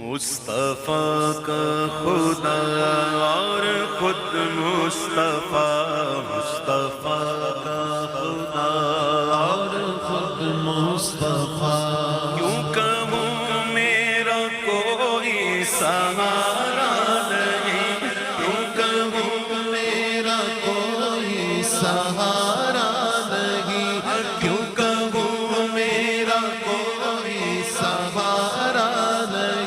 مصطفیٰ کا خدا اور خود مصطفیٰ، مصطفیٰ کا خدا اور خود مصطفیٰ، کیوں کہوں میرا کوئی سہارا نہیں، کیوں کہوں میرا کوئی سہارا نہیں، کیوں کہوں میرا کوئی سہارا نہیں۔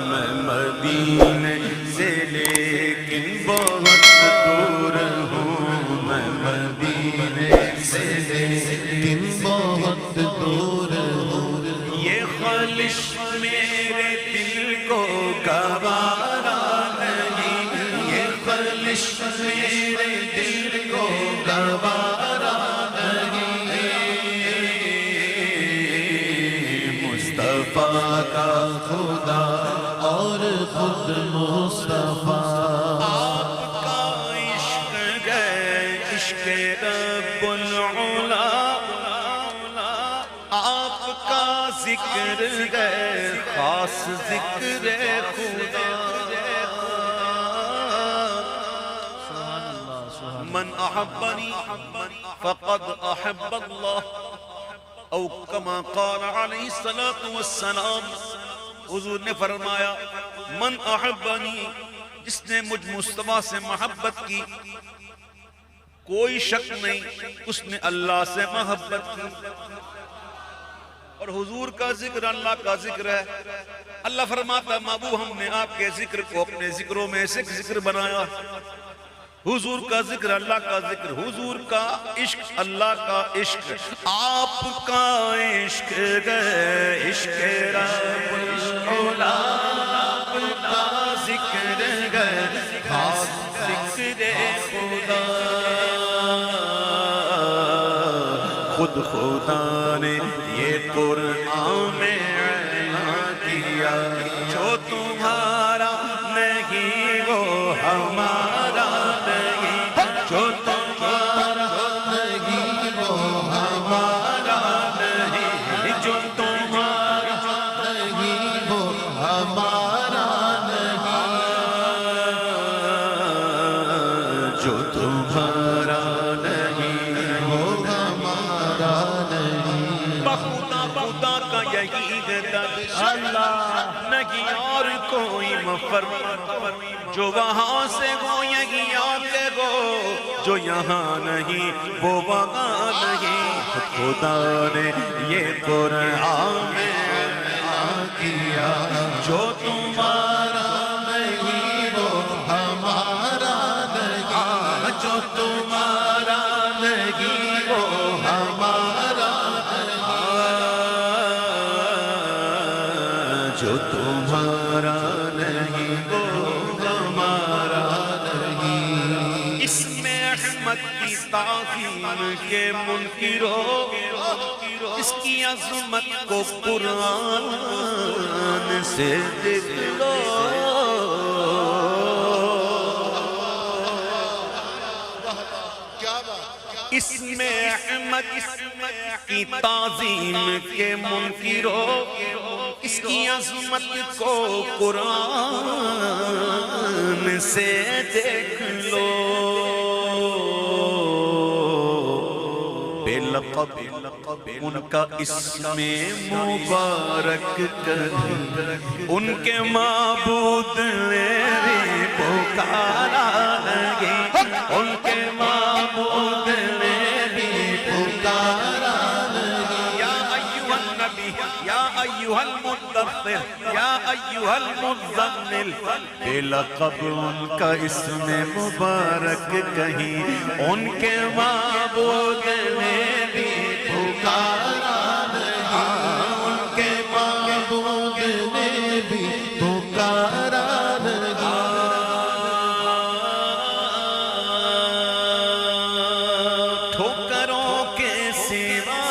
میں مدینے سے لیکن بہت دور ہوں، میں مدینے سے لیکن بہت دور ہوں، یہ خلش میرے دل کو گوارا نہیں، یہ خلش میرے دل کو گوارا نہیں۔ مصطفیٰ کا خدا اور خود مصطفیٰ، آپ کا عشق گئے عشق رب العلا، آپ کا ذکر گئے خاص ذکر خدا۔ من احبنی فقد احب اللہ، او کما قال علیہ الصلوۃ والسلام، حضور نے فرمایا من احبنی، جس نے مجھ مصطفیٰ سے محبت کی، کوئی شک نہیں اس نے اللہ سے محبت کی۔ اور حضور کا ذکر اللہ کا ذکر ہے۔ اللہ فرماتا ہے محبوب ہم نے آپ کے ذکر کو اپنے ذکروں میں سے ایک ذکر بنایا۔ حضور کا ذکر اللہ کا ذکر، حضور کا عشق اللہ کا عشق، آپ کا عشق گئے عشق رب العلا، آپ کا ذکر گئے خاص ذکر خدا۔ خود خدا نے یہ قرآن میں اعلان کیا، جو تمہارا نہیں وہ ہمارا نہیں، جو تمہارا نہیں وہ ہمارا نہیں، جو تمہارا نہیں وہ ہمارا نہیں، جو تمہارا نہیں وہ ہمارا نہیں۔ بخدا خدا کا یہی اللہ نہیں اور کوئی مفر، جو وہاں سے ہو یہی آتے ہو، جو یہاں نہیں وہ وہاں نہیں۔ خدا نے یہ قرآن میں اعلان کیا، جو تمہارا نہیں وہ ہمارا نہیں، جو تمہارا نہیں وہ ہمارا نہیں، جو تمہارا نہیں وہ ہمارا نہیں۔ اس میں احمد کی تعظیم کے منکرو، اس کی عظمت کو قرآن سے دیکھ لو۔ اس میں احمد کی تعظیم کے منکرو، اس کی عظمت کو قرآن سے دیکھ لو۔ بے لقب ان کا اسم مبارک کہیں، ان کے معبود نے بھی پکارا نہیں، ان کے معبود نے بھی پکارا نہیں۔ یا ایھا النبی یا ایھا المدثر یا ایھا المزمل، بے لقب ان کا اسم مبارک کہیں، ان کے معبود نے بھی پکارا نہیں، ان کے معبود نے بھی پکارا نہیں۔ ٹھوکروں کے سوا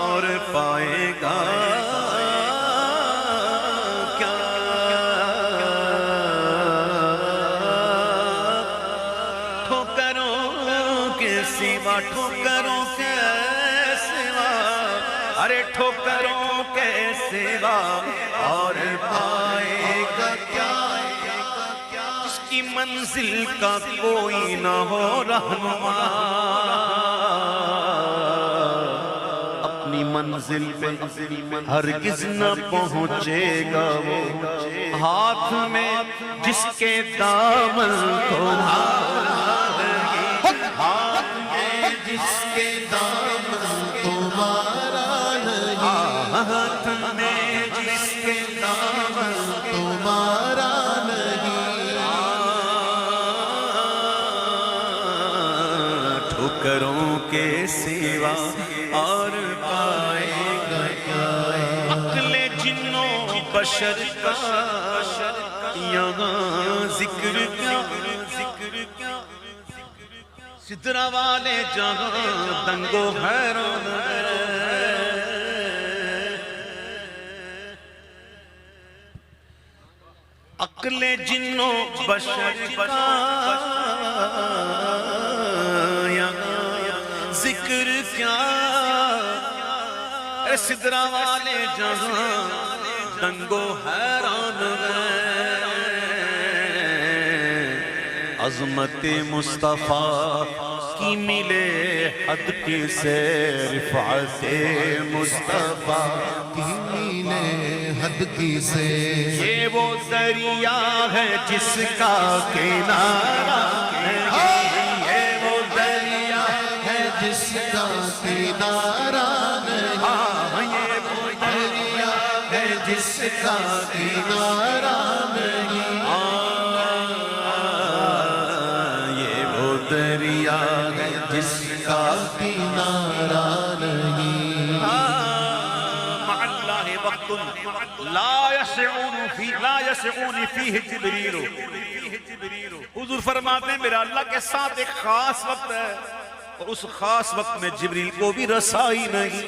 اور پائے گا کیا، ٹھوکروں کے سوا، ٹھوکروں کے سوا، ارے ٹھوکروں کے سوا اور پائے گا کیا، جس کی منزل کا کوئی نہ ہو رہنما، اپنی منزل پہ ہرگز نہ پہنچے گا وہ، ہاتھ میں جس کے دامن تمہارا، ہاتھ میں جس کے دامن تمہارا نہیں، ہاتھ میں جس کے دامن تمہارا نہیں، ٹھوکروں کے سوا اور پائے گا کیا، عقل جنوں بشر کا یہاں ذکر کیا، سدرہ والے جہاں دنگ و حیران ہے، عقل جنوں بشر کا یہاں ذکر کیا، اے سدرہ والے جہاں دنگ و حیران ہے، عظمت مصطفیٰ کی ملے حد کسے، رفعت مصطفیٰ کی ملے حد کسے، یہ وہ دریا ہے جس کا کنارہ نہیں، یہ وہ دریا ہے جس کا کنارہ نہیں، یہ وہ دریا ہے جس کا کنارہ نہیں، دریا ہے جس کا کنارہ نہیں، مع اللہ وقت لا یسعون فیہ جبریل، حضور فرماتے ہیں میرا اللہ کے ساتھ ایک خاص وقت ہے، اور اس خاص وقت میں جبریل کو بھی رسائی نہیں،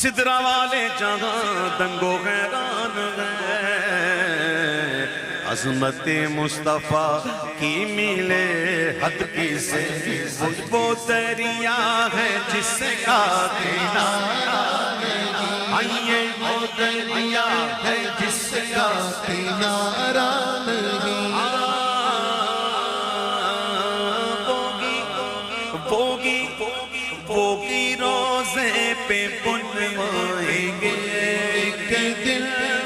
سدرہ والے جہاں دنگ و حیران ہے، عظمت مصطفیٰ کی ملے حد کسے، وہ دریا ہے جس کا کنارہ نہیں، وہ دریا ہے جس کا کنارہ نہیں، بوگی روزے پہ بلوائیں گے ایک دل،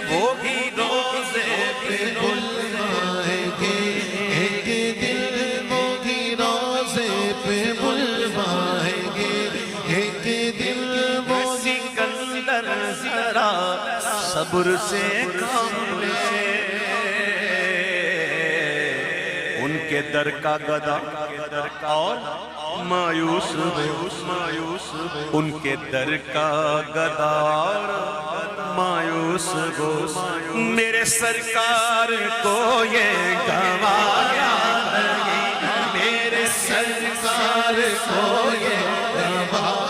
بوگی روزے پہ بلوائیں گے ایک دل، بوگی روزے پہ بلوائیں گے ایک دل، وہ سکندر ذرا صبر سے کام لے، ان کے در کا گدا اور مایوس ان کے در کا گدار مایوس گو، میرے سرکار کو یہ گوایا نہیں، میرے سرکار کو یہ گوایا